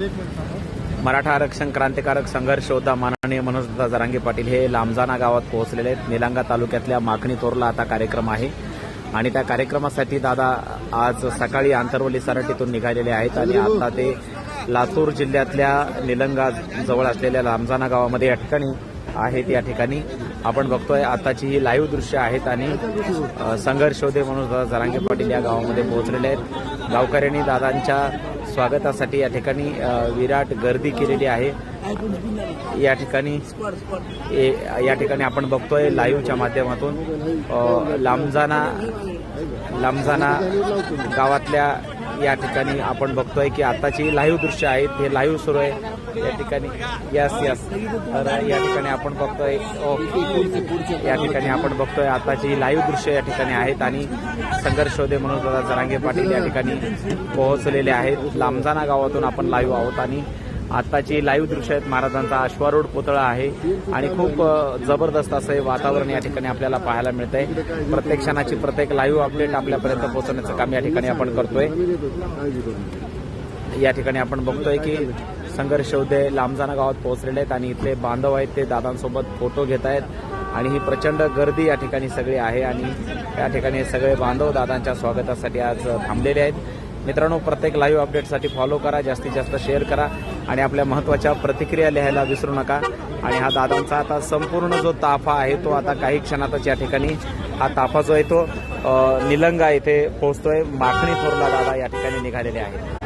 मराठा आरक्षण क्रांतिकारक संघर्ष योद्धा माननीय मनोजदादा जरांगे पाटील हे लांबजाना गावात पोहोचलेले आहेत। निलंगा तालुक्यातल्या माखणी तोरला आता कार्यक्रम आहे आणि त्या कार्यक्रमासाठी दादा आज सकाळी आंतरवली सराटीतून निघालेले आहेत आणि आता ते लातूर जिल्ह्यातल्या निलंगा जवळ असलेल्या लांबजाना गावामध्ये या ठिकाणी आहेत। या ठिकाणी आपण बघतोय आताची ही लाईव्ह दृश्य आहेत आणि संघर्ष योद्धे मनोजदादा जरांगे पाटील या गावामध्ये पोहोचलेले आहेत। गावकऱ्यांनी दादांच्या स्वागतासाठी या ठिकाणी विराट गर्दी केलेली आहे। या ठिकाणी आपण बघतोय लाईव्हच्या माध्यमातून लांबजाना गावातल्या या ठिकाणी आपण बघतोय की आताची लाईव्ह दृश्य आहेत, हे लाईव्ह सुरू आहे या ठिकाणी। यस तर या ठिकाणी आपण बघतोय आताची लाईव्ह दृश्य या ठिकाणी आहेत आणि संघर्ष योद्धे मनोजदादा जरांगे पाटील या ठिकाणी पोहोचलेले आहेत। लांबजाना गावातून आपण लाईव्ह आहोत आणि आताची लाईव्ह दृश्य आहेत। महाराजांचा अश्वारूढ पुतळा आहे आणि खूप जबरदस्त असं हे वातावरण या ठिकाणी आपल्याला पाहायला मिळतंय। प्रत्येक क्षणाची प्रत्येक लाईव्ह अपडेट आपल्यापर्यंत पोहोचवण्याचं काम या ठिकाणी आपण करतोय। या ठिकाणी आपण बघतोय की संघर्ष योद्धे लांबजाना गावात पोहोचलेले आहेत आणि इथले बांधव आहेत ते दादांसोबत फोटो घेत आहेत आणि ही प्रचंड गर्दी या ठिकाणी सगळी आहे आणि या ठिकाणी सगळे बांधव दादांच्या स्वागतासाठी आज थांबलेले आहेत। मित्रांनो, प्रत्येक लाईव्ह अपडेटसाठी फॉलो करा, जास्तीत जास्त शेअर करा आणि आपल्या महत्त्वाच्या प्रतिक्रिया लिहायला विसरू नका। आणि हा दादांचा आता संपूर्ण जो ताफा आहे तो आता काही क्षणातच या ठिकाणी हा ताफा जो आहे तो निलंगा येथे पोहोचतोय। माखणी थोरला दादा या ठिकाणी निघालेले आहेत।